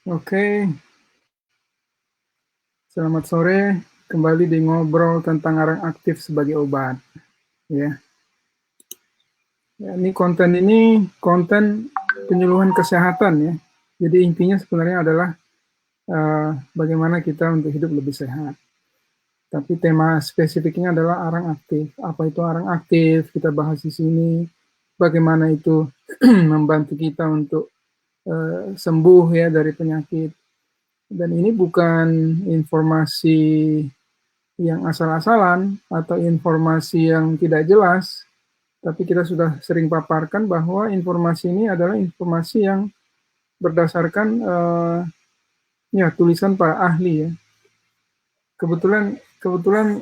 Oke, selamat sore. Kembali di ngobrol tentang arang aktif sebagai obat. Ya, ini konten penyuluhan kesehatan ya. Jadi intinya sebenarnya adalah bagaimana kita untuk hidup lebih sehat. Tapi tema spesifiknya adalah arang aktif. Apa itu arang aktif? Kita bahas di sini. Bagaimana itu membantu kita untuk sembuh ya dari penyakit. Dan ini bukan informasi yang asal-asalan atau informasi yang tidak jelas, tapi kita sudah sering paparkan bahwa informasi ini adalah informasi yang berdasarkan ya tulisan para ahli ya. Kebetulan kebetulan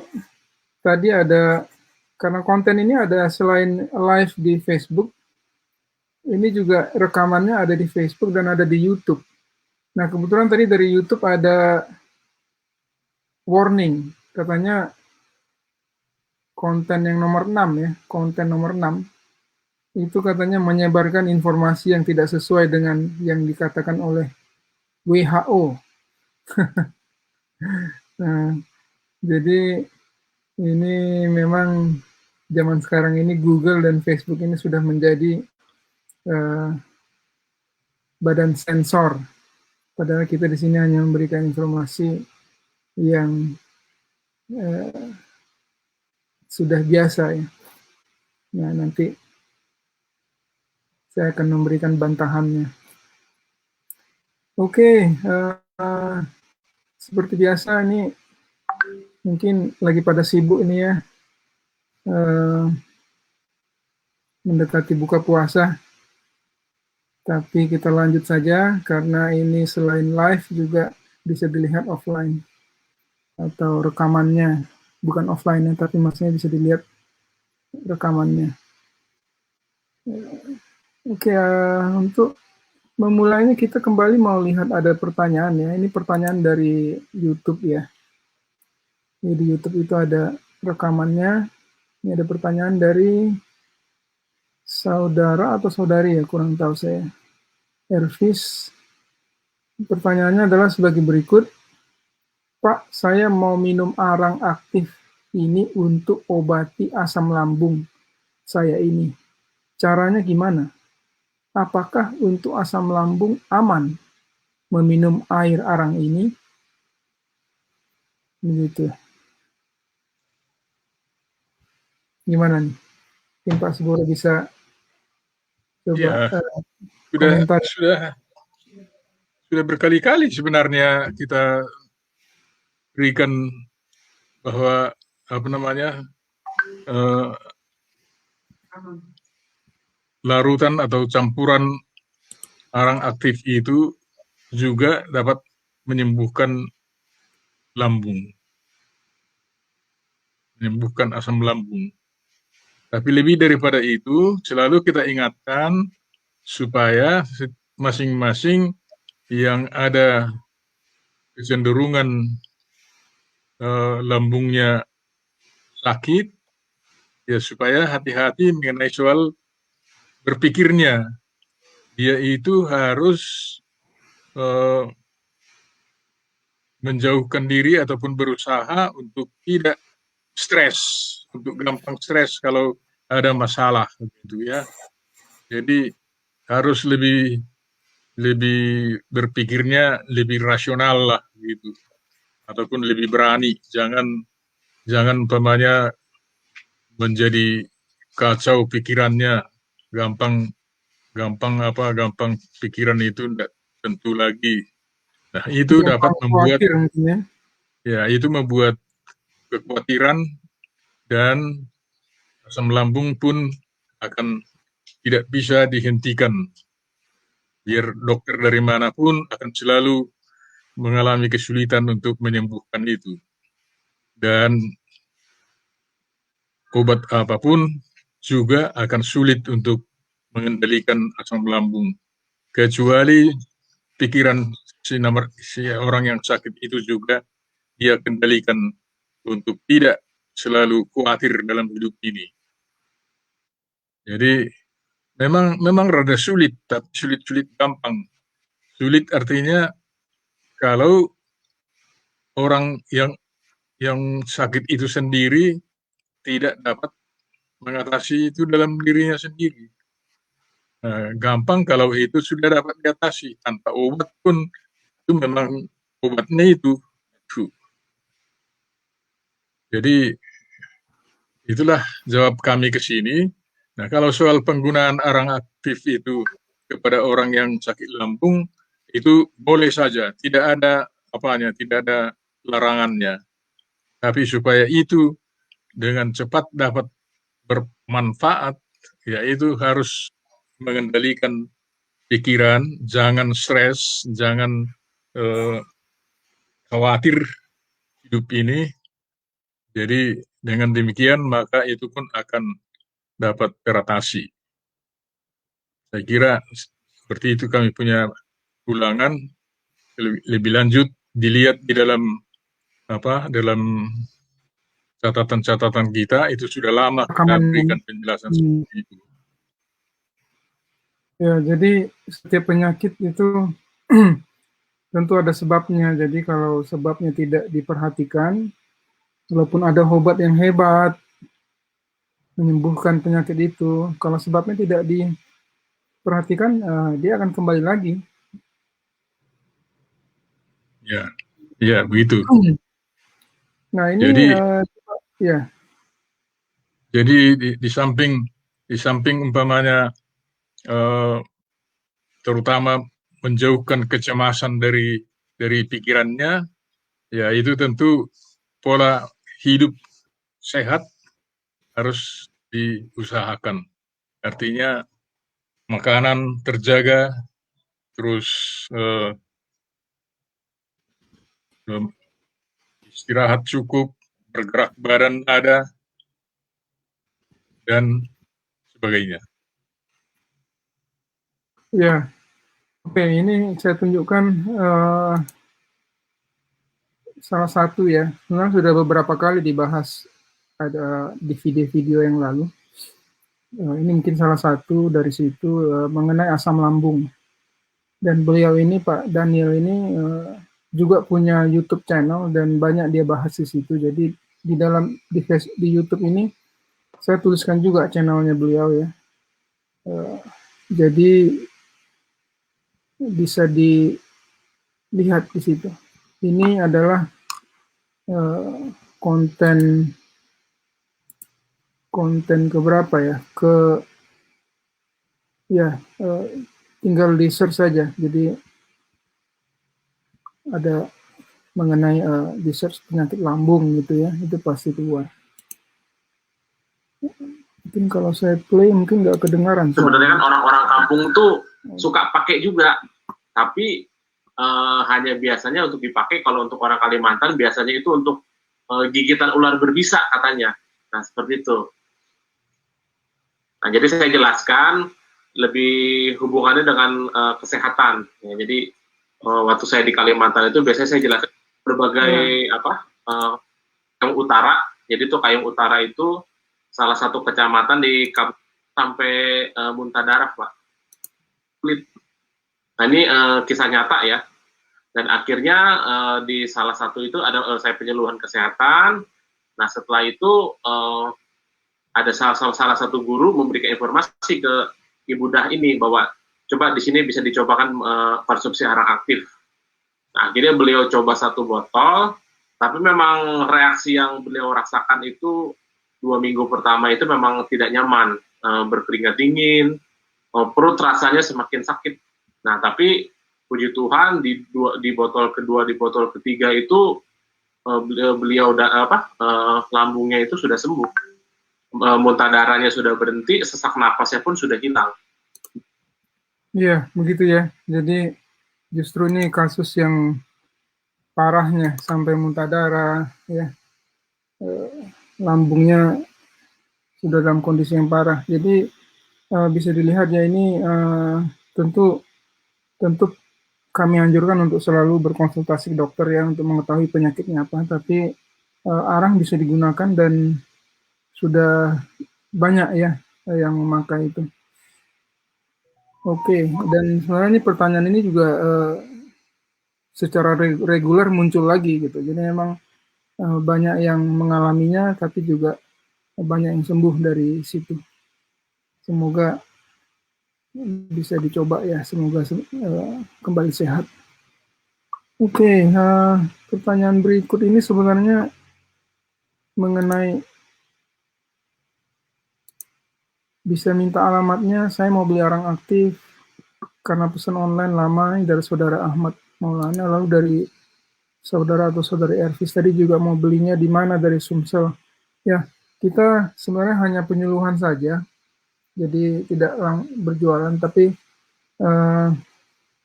tadi ada karena konten ini ada selain live di Facebook, ini juga rekamannya ada di Facebook dan ada di YouTube. Nah, kebetulan tadi dari YouTube ada warning, katanya konten yang nomor 6 ya, konten nomor 6 itu katanya menyebarkan informasi yang tidak sesuai dengan yang dikatakan oleh WHO. Nah, jadi ini memang zaman sekarang ini Google dan Facebook ini sudah menjadi uh, badan sensor. Padahal kita di sini hanya memberikan informasi yang uh, sudah biasa ya. Nah, nanti saya akan memberikan bantahannya. Oke, seperti biasa ini mungkin lagi pada sibuk ini ya, mendekati buka puasa. Tapi kita lanjut saja karena ini selain live juga bisa dilihat offline atau rekamannya, bukan offline tapi maksudnya bisa dilihat rekamannya. Oke, untuk memulainya kita kembali mau lihat ada pertanyaan ya. Ini pertanyaan dari YouTube ya. Ini di YouTube itu ada rekamannya. Ini ada pertanyaan dari saudara atau saudari ya, kurang tahu saya. Ervis. Pertanyaannya adalah sebagai berikut. Pak, saya mau minum arang aktif ini untuk obati asam lambung saya ini. Caranya gimana? Apakah untuk asam lambung aman meminum air arang ini? Begitu. Gimana nih? Mungkin Pak Sugoro bisa coba Ya, sudah komentar. sudah sudah berkali-kali sebenarnya kita berikan bahwa apa namanya eh, larutan atau campuran arang aktif itu juga dapat menyembuhkan lambung, menyembuhkan asam lambung. Tapi lebih daripada itu, selalu kita ingatkan supaya masing-masing yang ada kecenderungan lambungnya sakit, ya supaya hati-hati mengenai soal berpikirnya. Dia itu harus uh, menjauhkan diri ataupun berusaha untuk tidak stres, untuk gampang stres kalau ada masalah gitu ya. Jadi harus lebih lebih berpikirnya lebih rasional lah gitu, ataupun lebih berani. Jangan umpamanya menjadi kacau pikirannya, gampang gampang pikiran itu tidak tentu lagi. Nah, itu dapat Gampang membuat khawatir mungkin ya. itu membuat kekhawatiran, dan asam lambung pun akan tidak bisa dihentikan. Biar dokter dari manapun akan selalu mengalami kesulitan untuk menyembuhkan itu. Dan obat apapun juga akan sulit untuk mengendalikan asam lambung. Kecuali pikiran si orang yang sakit itu juga dia kendalikan untuk tidak selalu khawatir dalam hidup ini. Jadi memang rada sulit, tapi sulit-sulit gampang. Sulit artinya kalau orang yang sakit itu sendiri tidak dapat mengatasi itu dalam dirinya sendiri. Gampang kalau itu sudah dapat diatasi tanpa obat pun, itu memang obatnya itu. Jadi itulah jawab kami ke sini. Nah, kalau soal penggunaan arang aktif itu kepada orang yang sakit lambung, itu boleh saja, tidak ada apanya, tidak ada larangannya. Tapi supaya itu dengan cepat dapat bermanfaat, yaitu harus mengendalikan pikiran, jangan stres, jangan khawatir hidup ini. Jadi dengan demikian maka itu pun akan dapat teratasi. Saya kira seperti itu kami punya ulangan. Lebih lanjut dilihat di dalam dalam catatan-catatan kita, itu sudah lama kita Rekaman. berikan penjelasan seperti itu. Ya, jadi setiap penyakit itu tentu ada sebabnya. Jadi kalau sebabnya tidak diperhatikan, walaupun ada obat yang hebat menyembuhkan penyakit itu, kalau sebabnya tidak diperhatikan, dia akan kembali lagi. Ya, begitu. Nah ini, Jadi, ya. Jadi di samping umpamanya terutama menjauhkan kecemasan dari pikirannya, ya itu tentu pola hidup sehat harus diusahakan. Artinya makanan terjaga, terus istirahat cukup, bergerak badan ada, dan sebagainya. Ya, oke, ini saya tunjukkan salah satu ya. Sebenarnya sudah beberapa kali dibahas ada di video-video yang lalu. Ini mungkin salah satu dari situ mengenai asam lambung. Dan beliau ini, Pak Daniel ini juga punya YouTube channel dan banyak dia bahas di situ. Jadi di YouTube ini saya tuliskan juga channelnya beliau ya. Jadi bisa dilihat di situ. Ini adalah konten keberapa ya? Tinggal di search saja. Jadi ada mengenai di search penyakit lambung gitu ya, itu pasti keluar. Mungkin kalau saya play mungkin nggak kedengaran. Sebenarnya kan orang-orang kampung tuh suka pakai juga, tapi hanya biasanya untuk dipakai kalau untuk orang Kalimantan biasanya itu untuk gigitan ular berbisa katanya. Nah seperti itu. Nah jadi saya jelaskan lebih hubungannya dengan kesehatan. Ya, jadi waktu saya di Kalimantan itu biasanya saya jelaskan berbagai Kayung Utara. Jadi tuh Kayung Utara itu salah satu kecamatan di sampai muntah darah, Pak. Nah ini kisah nyata ya. Dan akhirnya di salah satu itu ada saya penyuluhan kesehatan. Nah setelah itu ada salah satu guru memberikan informasi ke Ibu Dah ini bahwa coba di sini bisa dicobakan konsumsi arang aktif. Nah, akhirnya beliau coba 1 botol, tapi memang reaksi yang beliau rasakan itu 2 minggu pertama itu memang tidak nyaman, berkeringat dingin, perut rasanya semakin sakit. Nah, tapi puji Tuhan di botol kedua, di botol ketiga itu beliau lambungnya itu sudah sembuh, muntah darahnya sudah berhenti, sesak napasnya pun sudah hilang. Iya, begitu ya. Jadi justru ini kasus yang parahnya sampai muntah darah, ya, lambungnya sudah dalam kondisi yang parah. Jadi bisa dilihat ya ini tentu kami anjurkan untuk selalu berkonsultasi ke dokter ya untuk mengetahui penyakitnya apa. Tapi arang bisa digunakan dan sudah banyak ya yang memakai itu. Oke, dan sebenarnya pertanyaan ini juga secara reguler muncul lagi gitu. Jadi memang banyak yang mengalaminya, tapi juga banyak yang sembuh dari situ. Semoga bisa dicoba ya, semoga kembali sehat. Oke, pertanyaan berikut ini sebenarnya mengenai bisa minta alamatnya, saya mau beli orang aktif karena pesan online lama dari saudara Ahmad Maulana, lalu dari saudara atau saudari Ervis tadi juga mau belinya di mana dari Sumsel. Ya, kita sebenarnya hanya penyuluhan saja, jadi tidak berjualan, tapi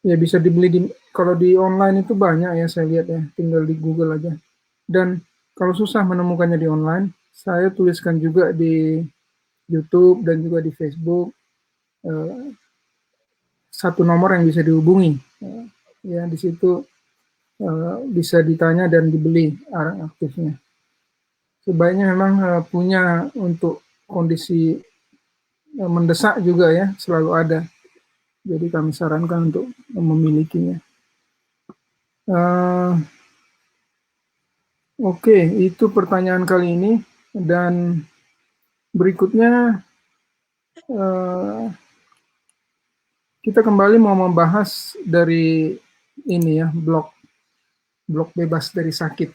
ya bisa dibeli kalau di online itu banyak ya, saya lihat ya, tinggal di Google aja. Dan kalau susah menemukannya di online, saya tuliskan juga di YouTube dan juga di Facebook satu nomor yang bisa dihubungi. Ya, di situ bisa ditanya dan dibeli orang aktifnya. Sebaiknya memang punya untuk kondisi mendesak juga ya, selalu ada. Jadi kami sarankan untuk memilikinya. Oke, itu pertanyaan kali ini. Dan berikutnya kita kembali mau membahas dari ini ya, blog bebas dari sakit.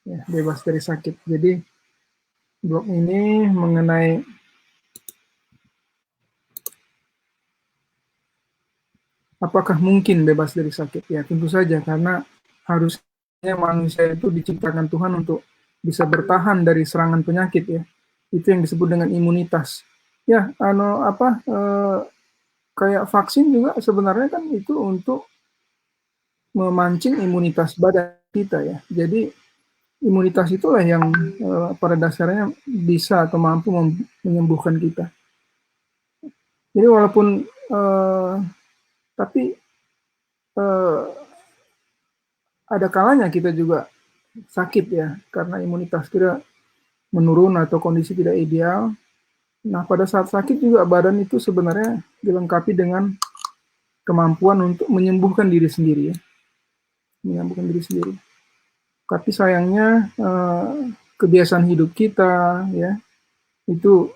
Ya, bebas dari sakit. Jadi blog ini mengenai apakah mungkin bebas dari sakit? Ya, tentu saja, karena harusnya manusia itu diciptakan Tuhan untuk bisa bertahan dari serangan penyakit ya. Itu yang disebut dengan imunitas. Ya, kayak vaksin juga sebenarnya kan itu untuk memancing imunitas badan kita ya. Jadi imunitas itulah yang pada dasarnya bisa atau mampu menyembuhkan kita. Jadi walaupun tapi ada kalanya kita juga sakit ya, karena imunitas kita menurun atau kondisi tidak ideal. Nah, pada saat sakit juga badan itu sebenarnya dilengkapi dengan kemampuan untuk menyembuhkan diri sendiri ya. Menyembuhkan diri sendiri. Tapi sayangnya kebiasaan hidup kita ya, itu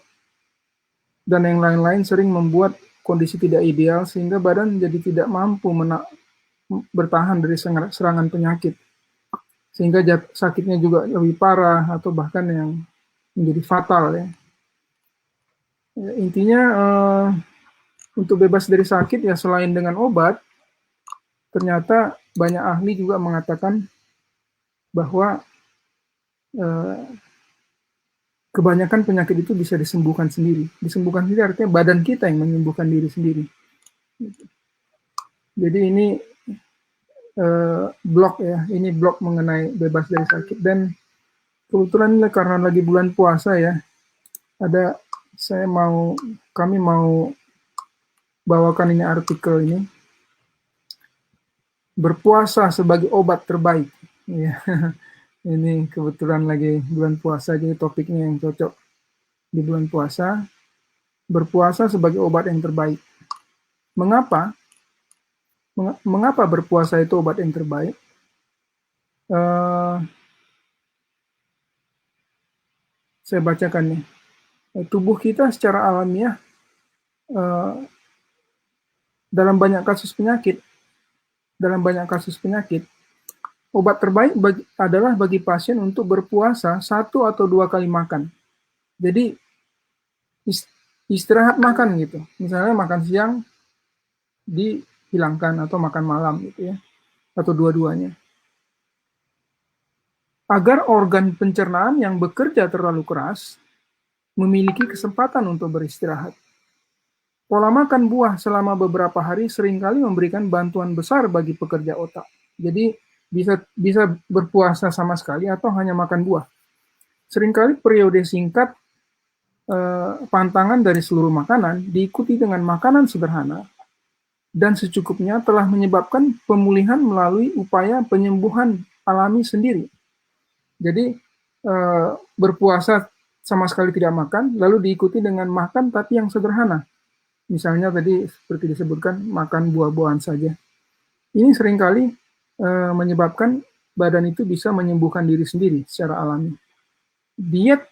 dan yang lain-lain sering membuat kondisi tidak ideal sehingga badan jadi tidak mampu bertahan dari serangan penyakit, sehingga sakitnya juga lebih parah atau bahkan yang menjadi fatal ya. Intinya untuk bebas dari sakit ya, selain dengan obat, ternyata banyak ahli juga mengatakan bahwa kebanyakan penyakit itu bisa disembuhkan sendiri. Disembuhkan sendiri artinya badan kita yang menyembuhkan diri sendiri. Jadi ini blog ya, ini blog mengenai bebas dari sakit. Dan kebetulan karena lagi bulan puasa ya, kami mau bawakan ini artikel ini, berpuasa sebagai obat terbaik. Ya, ini kebetulan lagi bulan puasa, jadi topiknya yang cocok di bulan puasa. Berpuasa sebagai obat yang terbaik. Mengapa? Mengapa berpuasa itu obat yang terbaik? Saya bacakan nih. Tubuh kita secara alamiah dalam banyak kasus penyakit, obat terbaik adalah bagi pasien untuk berpuasa 1 atau 2 kali makan. Jadi istirahat makan gitu. Misalnya makan siang dihilangkan atau makan malam gitu ya. Atau dua-duanya. Agar organ pencernaan yang bekerja terlalu keras memiliki kesempatan untuk beristirahat. Pola makan buah selama beberapa hari seringkali memberikan bantuan besar bagi pekerja otak. Jadi bisa berpuasa sama sekali atau hanya makan buah. Seringkali periode singkat pantangan dari seluruh makanan diikuti dengan makanan sederhana dan secukupnya telah menyebabkan pemulihan melalui upaya penyembuhan alami sendiri. Jadi berpuasa sama sekali tidak makan, lalu diikuti dengan makan tapi yang sederhana. Misalnya tadi seperti disebutkan, makan buah-buahan saja. Ini seringkali menyebabkan badan itu bisa menyembuhkan diri sendiri secara alami. Diet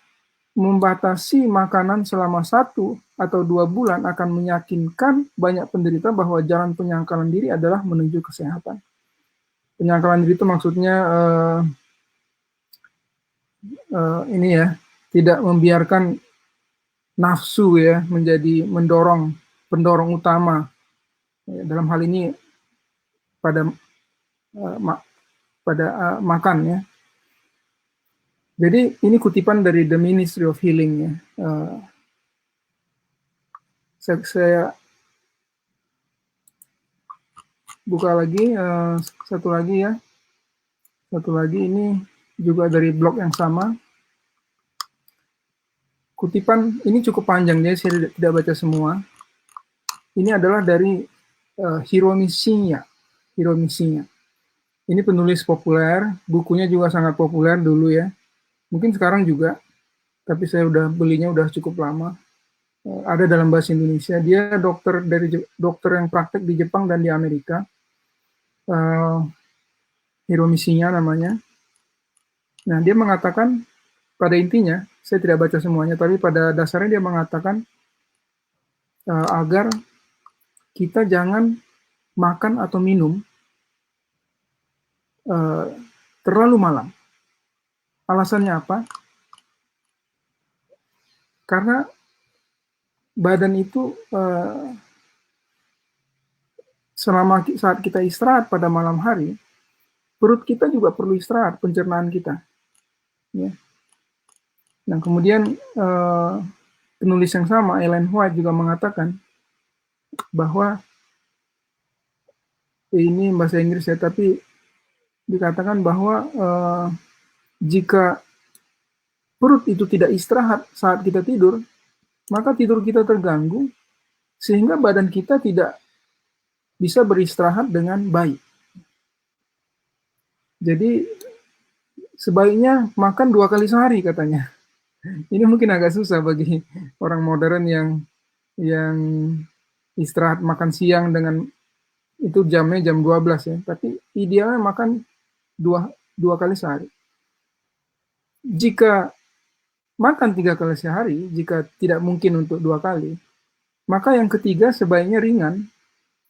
membatasi makanan selama 1 atau 2 bulan akan meyakinkan banyak penderita bahwa jalan penyangkalan diri adalah menuju kesehatan. Penyangkalan diri itu maksudnya ini ya, tidak membiarkan nafsu ya menjadi pendorong utama. Dalam hal ini pada makan ya. Jadi ini kutipan dari The Ministry of Healing ya. Saya buka lagi satu lagi ya. Satu lagi ini juga dari blog yang sama. Kutipan ini cukup panjang ya, saya tidak baca semua. Ini adalah dari Hiro Nishinya. Ini penulis populer, bukunya juga sangat populer dulu ya. Mungkin sekarang juga, tapi saya udah belinya udah cukup lama. Ada dalam bahasa Indonesia. Dia dokter yang praktek di Jepang dan di Amerika. Hiro Nishinya namanya. Nah, dia mengatakan pada intinya, saya tidak baca semuanya, tapi pada dasarnya dia mengatakan agar kita jangan makan atau minum terlalu malam. Alasannya apa? Karena badan itu saat kita istirahat pada malam hari, perut kita juga perlu istirahat, pencernaan kita. Ya. Nah, kemudian penulis yang sama, Ellen White, juga mengatakan bahwa ini bahasa Inggris ya, tapi dikatakan bahwa jika perut itu tidak istirahat saat kita tidur, maka tidur kita terganggu, sehingga badan kita tidak bisa beristirahat dengan baik. Jadi, sebaiknya makan 2 kali sehari katanya. Ini mungkin agak susah bagi orang modern yang istirahat makan siang dengan itu jamnya jam 12 ya. Tapi idealnya makan 2 kali sehari. Jika makan 3 kali sehari, jika tidak mungkin untuk 2 kali, maka yang ketiga sebaiknya ringan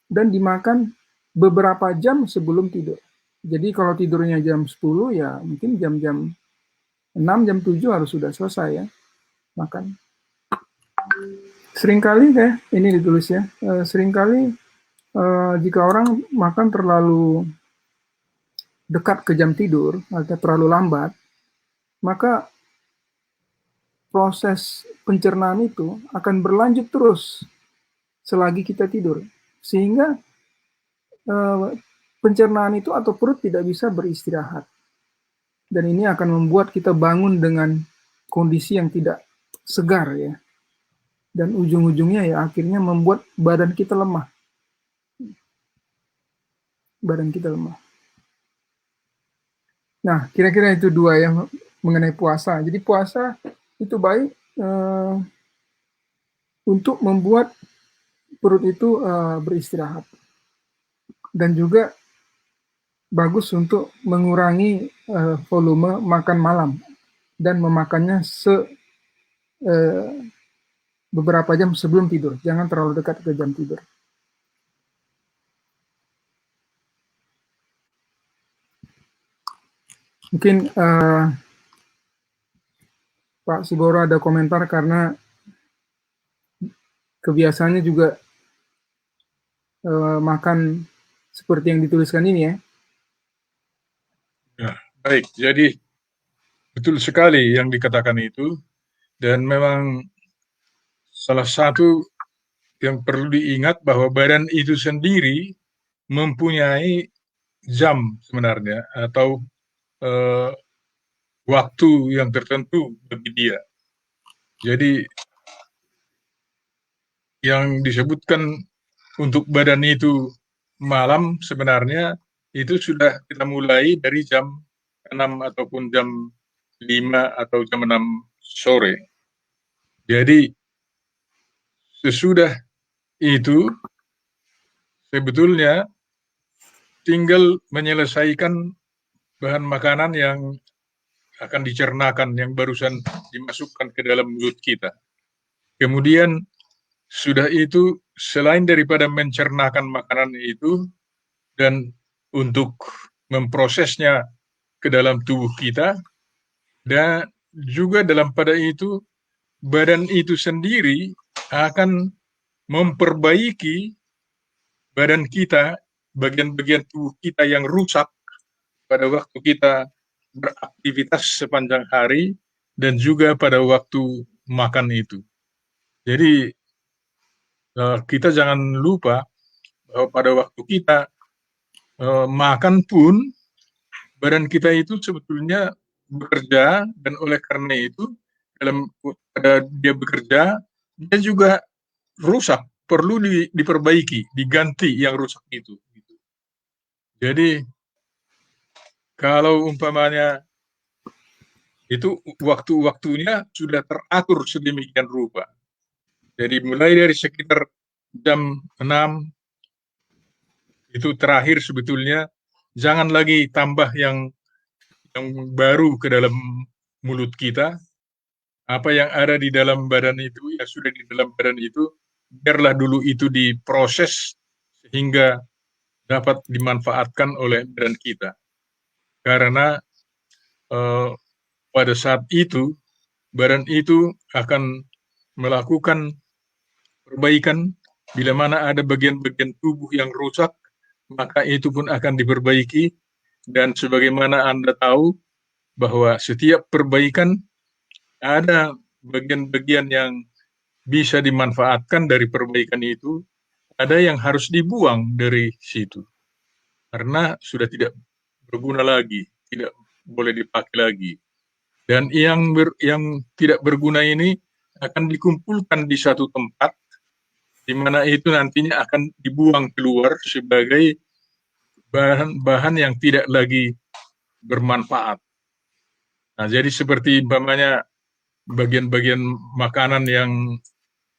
dan dimakan beberapa jam sebelum tidur. Jadi kalau tidurnya jam 10 ya mungkin jam 6, jam 7 harus sudah selesai ya makan. Seringkali ini ditulis ya, seringkali jika orang makan terlalu dekat ke jam tidur atau terlalu lambat, maka proses pencernaan itu akan berlanjut terus selagi kita tidur, sehingga pencernaan itu atau perut tidak bisa beristirahat, dan ini akan membuat kita bangun dengan kondisi yang tidak segar ya, dan ujung-ujungnya ya akhirnya membuat badan kita lemah. Nah, kira-kira itu 2 yang mengenai puasa. Jadi puasa itu baik untuk membuat perut itu beristirahat, dan juga bagus untuk mengurangi volume makan malam dan memakannya beberapa jam sebelum tidur. Jangan terlalu dekat ke jam tidur. Mungkin Pak Siboro ada komentar karena kebiasaannya juga makan seperti yang dituliskan ini ya. Ya, baik. Jadi betul sekali yang dikatakan itu, dan memang salah satu yang perlu diingat bahwa badan itu sendiri mempunyai jam sebenarnya atau waktu yang tertentu bagi dia. Jadi yang disebutkan untuk badan itu malam sebenarnya itu sudah kita mulai dari jam 6 ataupun jam 5 atau jam 6 sore. Jadi sesudah itu sebetulnya tinggal menyelesaikan bahan makanan yang akan dicernakan, yang barusan dimasukkan ke dalam mulut kita. Kemudian sudah itu, selain daripada mencernakan makanan itu dan untuk memprosesnya ke dalam tubuh kita, dan juga dalam pada itu badan itu sendiri akan memperbaiki badan kita, bagian-bagian tubuh kita yang rusak pada waktu kita beraktivitas sepanjang hari dan juga pada waktu makan itu. Jadi kita jangan lupa bahwa pada waktu kita makan pun badan kita itu sebetulnya bekerja, dan oleh karena itu pada dia bekerja, dia juga rusak, perlu diperbaiki, diganti yang rusak itu. Jadi kalau umpamanya itu waktu-waktunya sudah teratur sedemikian rupa. Jadi mulai dari sekitar jam 6 itu terakhir sebetulnya, jangan lagi tambah yang baru ke dalam mulut kita. Apa yang ada di dalam badan itu, yang sudah di dalam badan itu, biarlah dulu itu diproses sehingga dapat dimanfaatkan oleh badan kita. Karena pada saat itu, badan itu akan melakukan perbaikan. Bila mana ada bagian-bagian tubuh yang rusak, maka itu pun akan diperbaiki. Dan sebagaimana Anda tahu bahwa setiap perbaikan ada bagian-bagian yang bisa dimanfaatkan dari perbaikan itu, ada yang harus dibuang dari situ karena sudah tidak berguna lagi, tidak boleh dipakai lagi. Dan yang tidak berguna ini akan dikumpulkan di satu tempat, di mana itu nantinya akan dibuang keluar sebagai bahan-bahan yang tidak lagi bermanfaat. Nah, jadi seperti umpamanya bagian-bagian makanan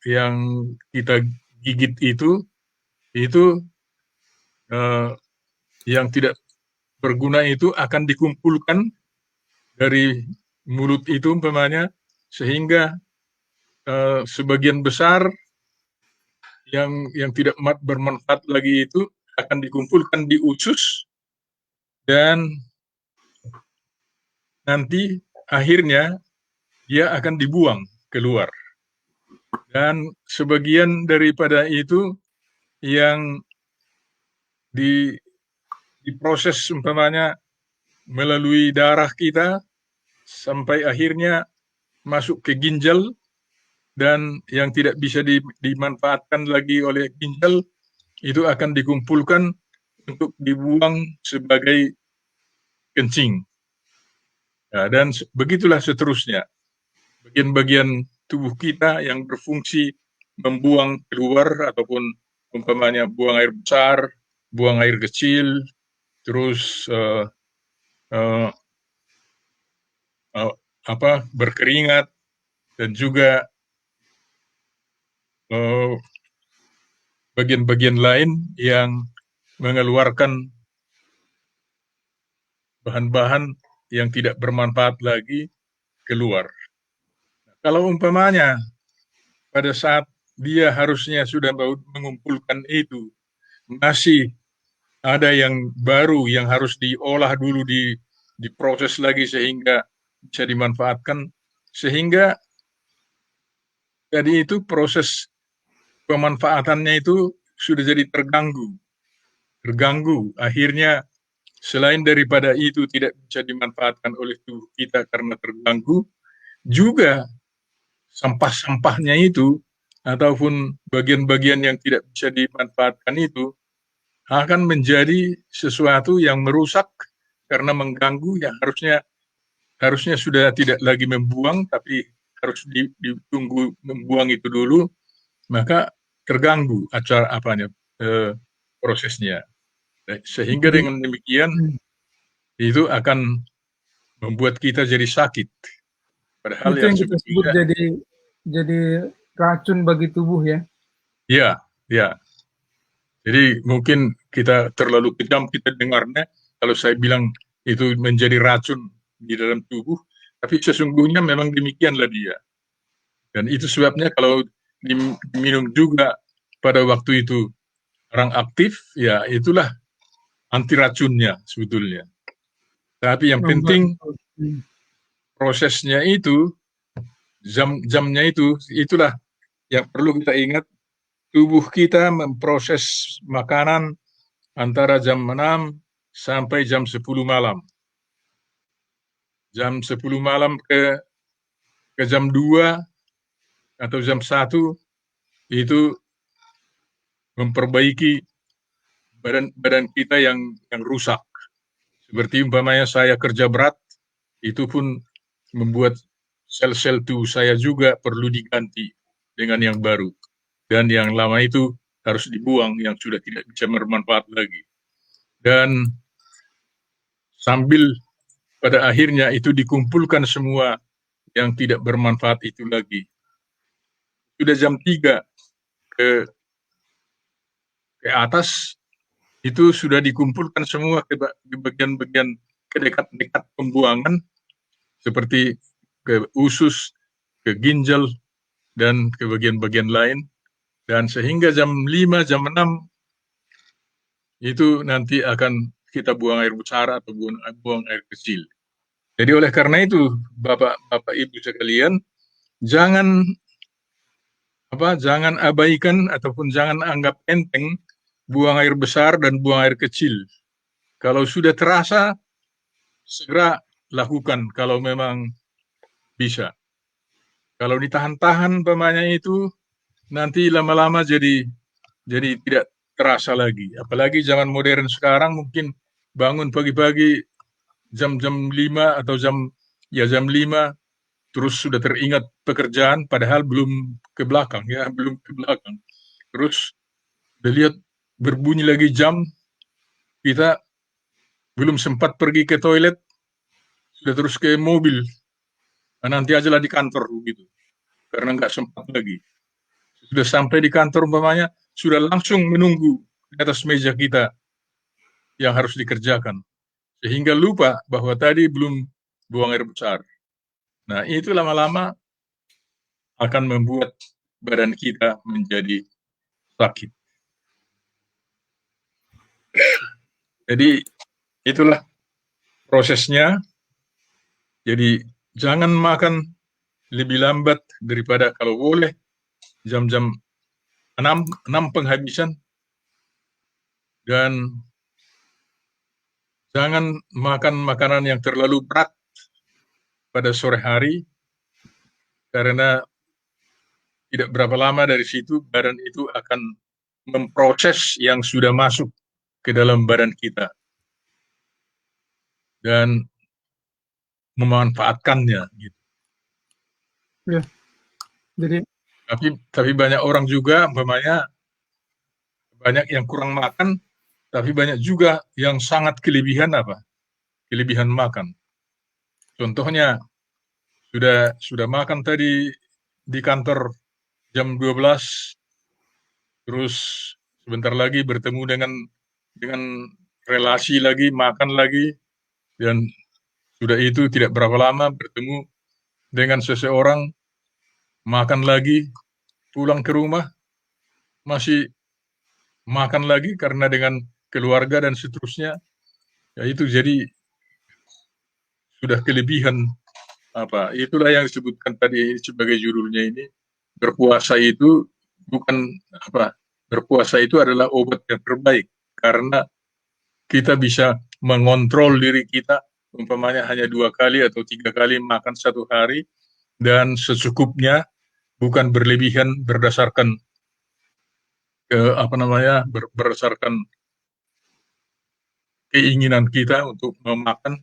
yang kita gigit itu yang tidak berguna itu akan dikumpulkan dari mulut itu umpamanya, sehingga sebagian besar yang tidak bermanfaat lagi itu akan dikumpulkan di usus, dan nanti akhirnya dia akan dibuang keluar. Dan sebagian daripada itu yang diproses umpamanya melalui darah kita sampai akhirnya masuk ke ginjal, dan yang tidak bisa dimanfaatkan lagi oleh ginjal itu akan dikumpulkan untuk dibuang sebagai kencing. Nah, dan begitulah seterusnya. Bagian-bagian tubuh kita yang berfungsi membuang keluar, ataupun umpamanya buang air besar, buang air kecil, terus berkeringat, dan juga bagian-bagian lain yang mengeluarkan bahan-bahan yang tidak bermanfaat lagi keluar. Kalau umpamanya pada saat dia harusnya sudah mengumpulkan itu, masih ada yang baru yang harus diolah dulu, diproses lagi sehingga bisa dimanfaatkan, sehingga jadi itu proses pemanfaatannya itu sudah jadi terganggu. Akhirnya selain daripada itu tidak bisa dimanfaatkan oleh tubuh kita karena terganggu, juga sampah-sampahnya itu ataupun bagian-bagian yang tidak bisa dimanfaatkan itu akan menjadi sesuatu yang merusak karena mengganggu, yang harusnya sudah tidak lagi membuang, tapi harus ditunggu membuang itu dulu, maka terganggu prosesnya. Sehingga dengan demikian itu akan membuat kita jadi sakit. Padahal itu yang kita sebut jadi racun bagi tubuh ya. Ya. Jadi mungkin kita terlalu kejam kita dengarnya, kalau saya bilang itu menjadi racun di dalam tubuh, tapi sesungguhnya memang demikianlah dia. Dan itu sebabnya kalau diminum juga pada waktu itu orang aktif, ya itulah anti racunnya sebetulnya. Tapi yang penting prosesnya itu, jam-jamnya itu, itulah yang perlu kita ingat. Tubuh kita memproses makanan antara jam 6 sampai jam 10 malam. Jam 10 malam ke jam 2 atau jam 1 itu memperbaiki badan kita yang rusak. Seperti umpamanya saya kerja berat, itu pun membuat sel-sel tubuh saya juga perlu diganti dengan yang baru. Dan yang lama itu harus dibuang, yang sudah tidak bisa bermanfaat lagi. Dan sambil pada akhirnya itu dikumpulkan semua yang tidak bermanfaat itu lagi. Sudah jam 3 ke atas, itu sudah dikumpulkan semua ke bagian-bagian ke dekat-dekat pembuangan, seperti ke usus, ke ginjal, dan ke bagian-bagian lain. Dan sehingga jam 5, jam 6, itu nanti akan kita buang air besar atau buang air kecil. Jadi oleh karena itu, Bapak Ibu sekalian, jangan abaikan ataupun jangan anggap enteng buang air besar dan buang air kecil. Kalau sudah terasa, segera lakukan kalau memang bisa. Kalau ditahan-tahan umpamanya itu, nanti lama-lama jadi tidak terasa lagi. Apalagi zaman modern sekarang, mungkin bangun pagi-pagi jam 5 atau jam 5, terus sudah teringat pekerjaan, padahal belum ke belakang. Terus lihat berbunyi lagi jam, kita belum sempat pergi ke toilet, sudah terus ke mobil. Nah, nanti aja lah di kantor gitu, karena nggak sempat lagi. Sudah sampai di kantor umpamanya, sudah langsung menunggu di atas meja kita yang harus dikerjakan. Sehingga lupa bahwa tadi belum buang air besar. Nah, itu lama-lama akan membuat badan kita menjadi sakit. Jadi, itulah prosesnya. Jadi, jangan makan lebih lambat daripada kalau boleh jam-jam 6 penghabisan, dan jangan makan makanan yang terlalu berat pada sore hari, karena tidak berapa lama dari situ badan itu akan memproses yang sudah masuk ke dalam badan kita dan memanfaatkannya gitu. Ya. Jadi tapi banyak orang juga umpamanya banyak yang kurang makan, tapi banyak juga yang sangat kelebihan makan. Contohnya sudah makan tadi di kantor jam 12, terus sebentar lagi bertemu dengan relasi lagi, makan lagi, dan sudah itu tidak berapa lama bertemu dengan seseorang, makan lagi, pulang ke rumah, masih makan lagi karena dengan keluarga dan seterusnya. Ya itu jadi sudah kelebihan itulah yang disebutkan tadi sebagai judulnya ini, berpuasa itu berpuasa itu adalah obat yang terbaik, karena kita bisa mengontrol diri kita, umpamanya hanya 2 kali atau 3 kali makan satu hari, dan secukupnya, bukan berlebihan berdasarkan berdasarkan keinginan kita untuk memakan,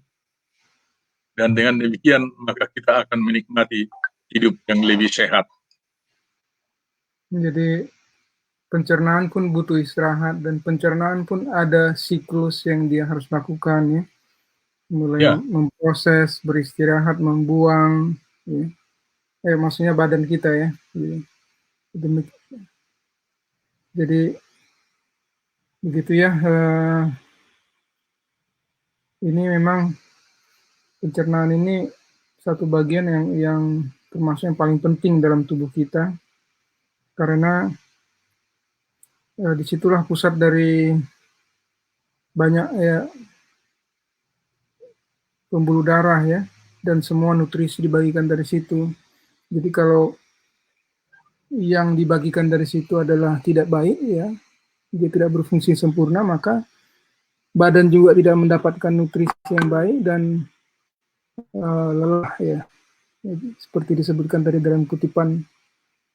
dan dengan demikian maka kita akan menikmati hidup yang lebih sehat. Jadi pencernaan pun butuh istirahat, dan pencernaan pun ada siklus yang dia harus lakukan ya. Mulai memproses, beristirahat, membuang ya. Maksudnya badan kita ya. Jadi begitu ya. Ini memang pencernaan ini satu bagian yang termasuk yang paling penting dalam tubuh kita, karena disitulah pusat dari banyak pembuluh darah ya, dan semua nutrisi dibagikan dari situ. Jadi kalau yang dibagikan dari situ adalah tidak baik ya, dia tidak berfungsi sempurna, maka badan juga tidak mendapatkan nutrisi yang baik dan lelah ya. Jadi, seperti disebutkan tadi dalam kutipan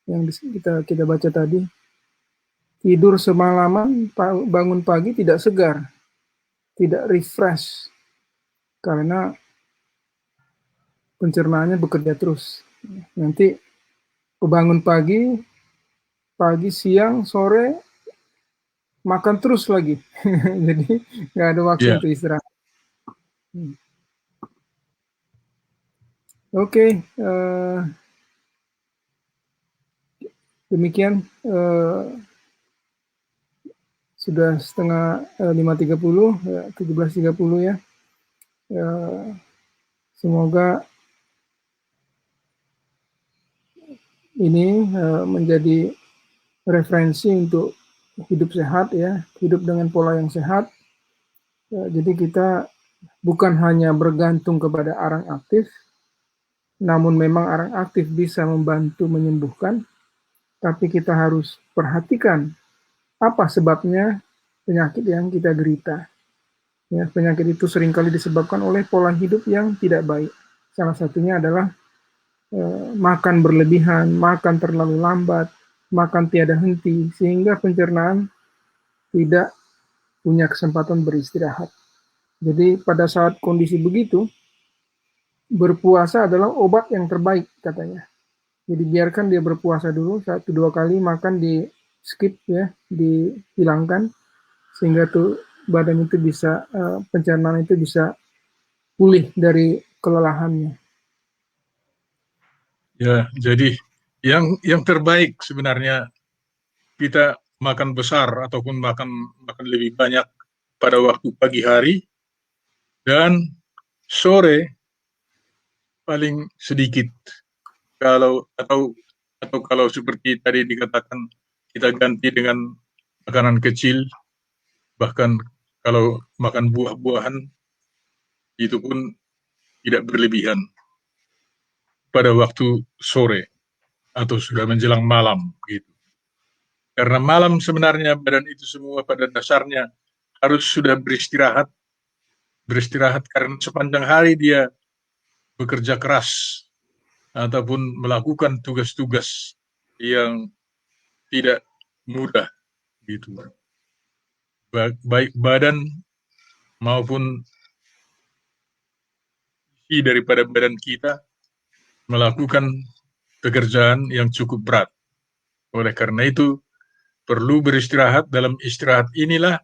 yang kita baca tadi, tidur semalaman, bangun pagi tidak segar, tidak refresh, karena pencernaannya bekerja terus. Nanti bangun pagi, siang, sore, makan terus lagi. Jadi nggak ada waktu Ya, untuk istirahat. Oke, demikian sudah setengah 5.30, 17.30 ya. Semoga ini menjadi referensi untuk hidup sehat ya, hidup dengan pola yang sehat. Jadi kita bukan hanya bergantung kepada arang aktif, namun memang arang aktif bisa membantu menyembuhkan, tapi kita harus perhatikan apa sebabnya penyakit yang kita derita. Ya, penyakit itu seringkali disebabkan oleh pola hidup yang tidak baik. Salah satunya adalah makan berlebihan, makan terlalu lambat, makan tiada henti, sehingga pencernaan tidak punya kesempatan beristirahat. Jadi pada saat kondisi begitu, berpuasa adalah obat yang terbaik katanya. Jadi biarkan dia berpuasa dulu 1-2 kali, makan di skip ya, dihilangkan, sehingga tuh badan itu bisa pencernaan itu bisa pulih dari kelelahannya. ya. Jadi yang terbaik sebenarnya kita makan besar ataupun makan lebih banyak pada waktu pagi hari dan sore paling sedikit. Atau kalau seperti tadi dikatakan kita ganti dengan makanan kecil, bahkan kalau makan buah-buahan itu pun tidak berlebihan pada waktu sore atau sudah menjelang malam gitu. Karena malam sebenarnya badan itu semua pada dasarnya harus sudah beristirahat karena sepanjang hari dia bekerja keras ataupun melakukan tugas-tugas yang tidak mudah gitu. Baik badan maupun isi daripada badan kita melakukan pekerjaan yang cukup berat. Oleh karena itu perlu beristirahat. Dalam istirahat inilah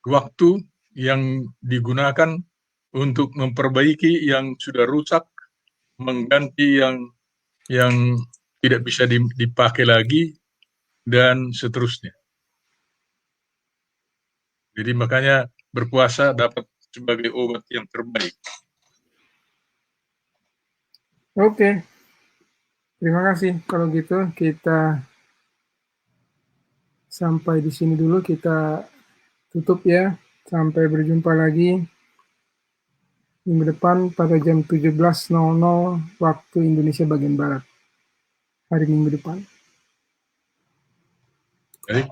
waktu yang digunakan untuk memperbaiki yang sudah rusak, mengganti yang tidak bisa dipakai lagi, dan seterusnya. Jadi makanya berpuasa dapat sebagai obat yang terbaik. Oke, terima kasih. Kalau gitu kita sampai di sini dulu, kita tutup ya. Sampai berjumpa lagi minggu depan pada jam 17.00 waktu Indonesia bagian Barat. Hari Minggu depan. Baik.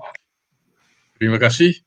Terima kasih.